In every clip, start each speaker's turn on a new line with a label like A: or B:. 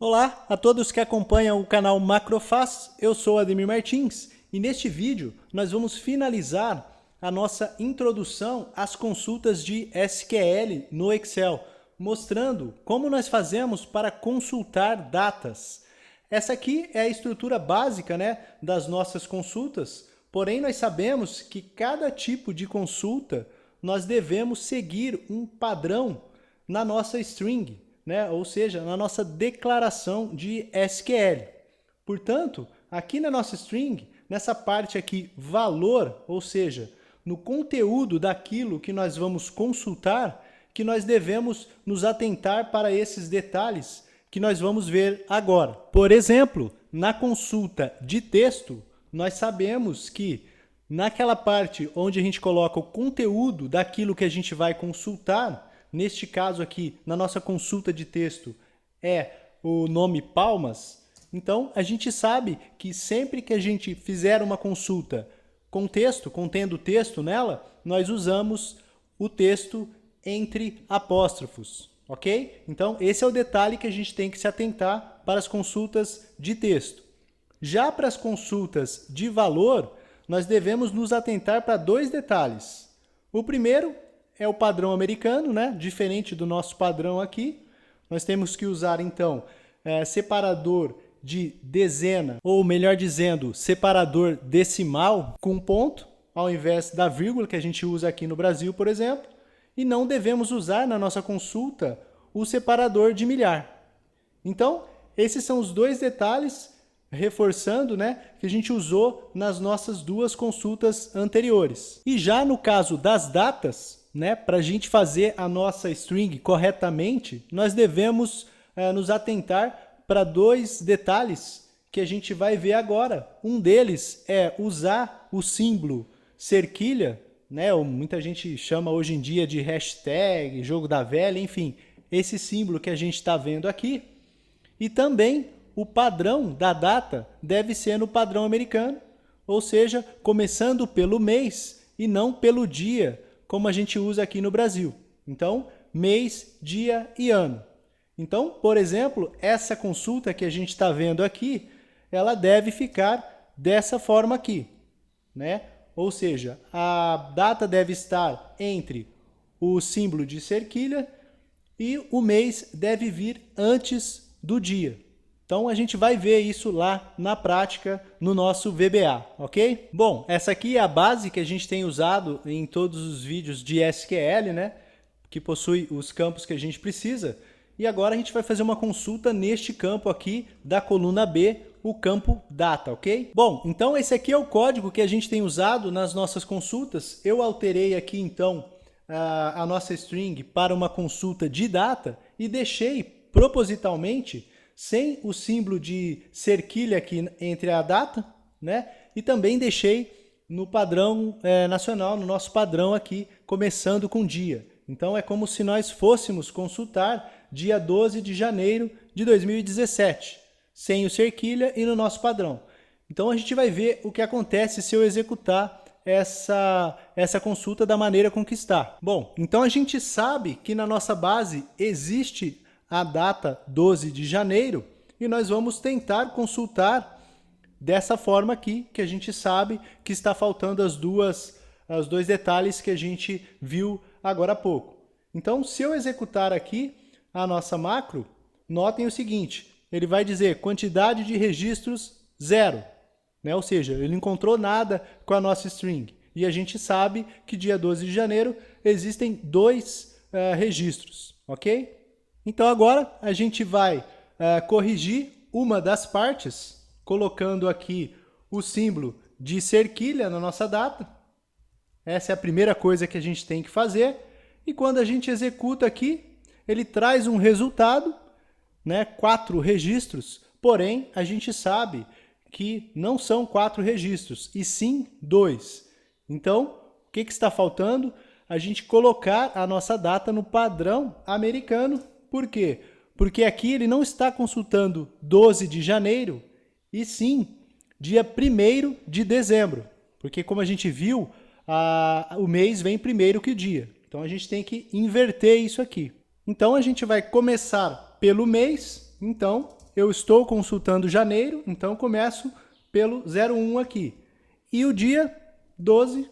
A: Olá a todos que acompanham o canal Macrofaz, eu sou Ademir Martins e neste vídeo nós vamos finalizar a nossa introdução às consultas de SQL no Excel, mostrando como nós fazemos para consultar datas. Essa aqui é a estrutura básica, das nossas consultas, porém nós sabemos que cada tipo de consulta nós devemos seguir um padrão na nossa string. Ou seja, na nossa declaração de SQL. Portanto, aqui na nossa string, nessa parte aqui, valor, ou seja, no conteúdo daquilo que nós vamos consultar, que nós devemos nos atentar para esses detalhes que nós vamos ver agora. Por exemplo, na consulta de texto, nós sabemos que naquela parte onde a gente coloca o conteúdo daquilo que a gente vai consultar, neste caso aqui, na nossa consulta de texto, é o nome Palmas. Então, a gente sabe que sempre que a gente fizer uma consulta com texto, contendo texto nela, nós usamos o texto entre apóstrofos, ok? Então, esse é o detalhe que a gente tem que se atentar para as consultas de texto. Já para as consultas de valor, nós devemos nos atentar para dois detalhes. O primeiro é o padrão americano, diferente do nosso padrão aqui. Nós temos que usar, então, separador de dezena, ou melhor dizendo, separador decimal com ponto, ao invés da vírgula que a gente usa aqui no Brasil, por exemplo. E não devemos usar na nossa consulta o separador de milhar. Então, esses são os dois detalhes, reforçando, que a gente usou nas nossas duas consultas anteriores. E já no caso das datas, para a gente fazer a nossa string corretamente, nós devemos nos atentar para dois detalhes que a gente vai ver agora. Um deles é usar o símbolo cerquilha, ou muita gente chama hoje em dia de hashtag, jogo da velha, enfim, esse símbolo que a gente está vendo aqui. E também o padrão da data deve ser no padrão americano, ou seja, começando pelo mês e não pelo dia, como a gente usa aqui no Brasil. Então, mês, dia e ano. Então, por exemplo, essa consulta que a gente está vendo aqui, ela deve ficar dessa forma aqui, Ou seja, a data deve estar entre o símbolo de cerquilha e o mês deve vir antes do dia. Então, a gente vai ver isso lá na prática no nosso VBA, ok? Bom, essa aqui é a base que a gente tem usado em todos os vídeos de SQL, que possui os campos que a gente precisa. E agora a gente vai fazer uma consulta neste campo aqui da coluna B, o campo data, ok? Bom, então esse aqui é o código que a gente tem usado nas nossas consultas. Eu alterei aqui, então, a nossa string para uma consulta de data e deixei propositalmente sem o símbolo de cerquilha aqui entre a data, E também deixei no padrão nacional, no nosso padrão aqui, começando com dia. Então é como se nós fôssemos consultar dia 12 de janeiro de 2017, sem o cerquilha e no nosso padrão. Então a gente vai ver o que acontece se eu executar essa consulta da maneira com que está. Bom, então a gente sabe que na nossa base existe a data 12 de janeiro, e nós vamos tentar consultar dessa forma aqui, que a gente sabe que está faltando os dois detalhes que a gente viu agora há pouco. Então, se eu executar aqui a nossa macro, notem o seguinte, ele vai dizer quantidade de registros 0, Ou seja, ele não encontrou nada com a nossa string. E a gente sabe que dia 12 de janeiro existem dois registros, ok? Então agora a gente vai corrigir uma das partes, colocando aqui o símbolo de cerquilha na nossa data. Essa é a primeira coisa que a gente tem que fazer. E quando a gente executa aqui, ele traz um resultado, 4 registros, porém a gente sabe que não são 4 registros, e sim 2. Então, o que está faltando? A gente colocar a nossa data no padrão americano. Por quê? Porque aqui ele não está consultando 12 de janeiro, e sim dia 1º de dezembro. Porque como a gente viu, o mês vem primeiro que o dia. Então a gente tem que inverter isso aqui. Então a gente vai começar pelo mês. Então eu estou consultando janeiro, então começo pelo 01 aqui. E o dia 12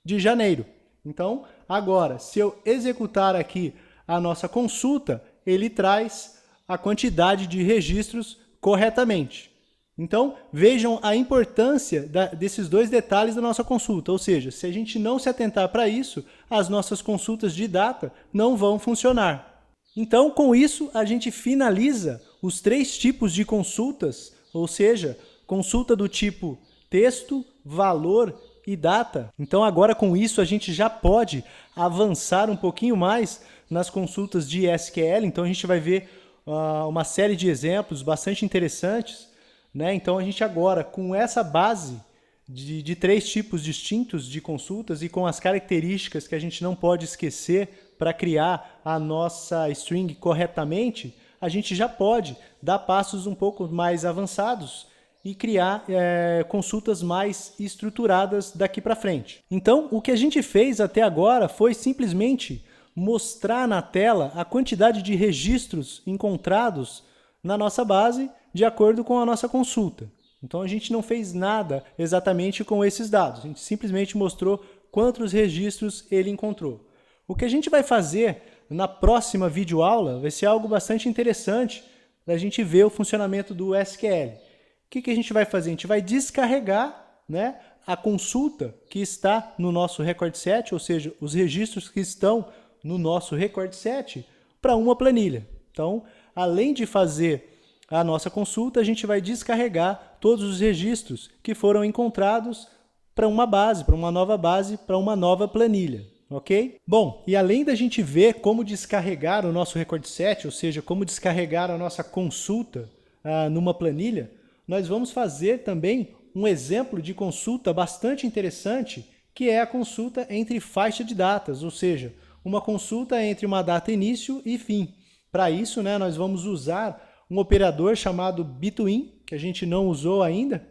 A: de janeiro. Então, agora, se eu executar aqui a nossa consulta, ele traz a quantidade de registros corretamente. Então, vejam a importância desses dois detalhes da nossa consulta. Ou seja, se a gente não se atentar para isso, as nossas consultas de data não vão funcionar. Então, com isso, a gente finaliza os 3 tipos de consultas, ou seja, consulta do tipo texto, valor e data. Então, agora com isso, a gente já pode avançar um pouquinho mais nas consultas de SQL. Então, a gente vai ver uma série de exemplos bastante interessantes, né? Então, a gente agora, com essa base de 3 tipos distintos de consultas e com as características que a gente não pode esquecer para criar a nossa string corretamente, a gente já pode dar passos um pouco mais avançados e criar consultas mais estruturadas daqui para frente. Então, o que a gente fez até agora foi simplesmente mostrar na tela a quantidade de registros encontrados na nossa base de acordo com a nossa consulta. Então, a gente não fez nada exatamente com esses dados. A gente simplesmente mostrou quantos registros ele encontrou. O que a gente vai fazer na próxima videoaula vai ser algo bastante interessante para a gente ver o funcionamento do SQL. O que a gente vai fazer? A gente vai descarregar, né, a consulta que está no nosso record set, ou seja, os registros que estão no nosso record set, para uma planilha. Então, além de fazer a nossa consulta, a gente vai descarregar todos os registros que foram encontrados para uma base, para uma nova base, para uma nova planilha. Ok? Bom, e além da gente ver como descarregar o nosso record set, ou seja, como descarregar a nossa consulta numa planilha, nós vamos fazer também um exemplo de consulta bastante interessante, que é a consulta entre faixa de datas, ou seja, uma consulta entre uma data início e fim. Para isso, né, nós vamos usar um operador chamado between, que a gente não usou ainda.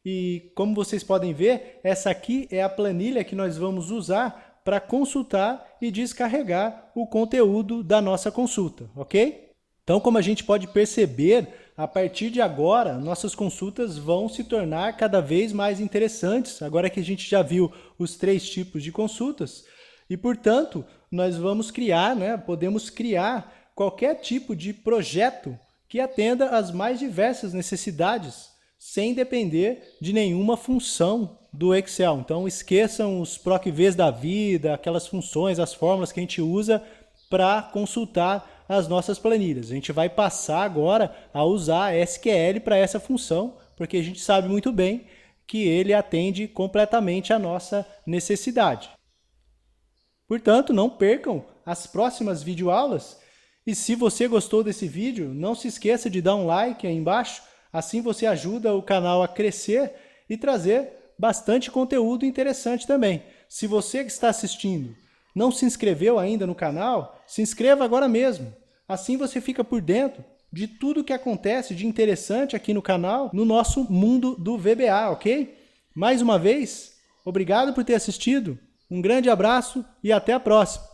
A: E como vocês podem ver, essa aqui é a planilha que nós vamos usar para consultar e descarregar o conteúdo da nossa consulta, ok? Então, como a gente pode perceber, a partir de agora, nossas consultas vão se tornar cada vez mais interessantes, agora que a gente já viu os 3 tipos de consultas, e, portanto, nós vamos criar, né, podemos criar qualquer tipo de projeto que atenda às mais diversas necessidades, sem depender de nenhuma função do Excel. Então, esqueçam os PROC-Vs da vida, aquelas funções, as fórmulas que a gente usa para consultar as nossas planilhas. A gente vai passar agora a usar SQL para essa função, porque a gente sabe muito bem que ele atende completamente a nossa necessidade. Portanto, não percam as próximas videoaulas. E se você gostou desse vídeo, não se esqueça de dar um like aí embaixo. Assim você ajuda o canal a crescer e trazer bastante conteúdo interessante também. Se você que está assistindo não se inscreveu ainda no canal, se inscreva agora mesmo. Assim você fica por dentro de tudo que acontece de interessante aqui no canal, no nosso mundo do VBA, ok? Mais uma vez, obrigado por ter assistido, um grande abraço e até a próxima.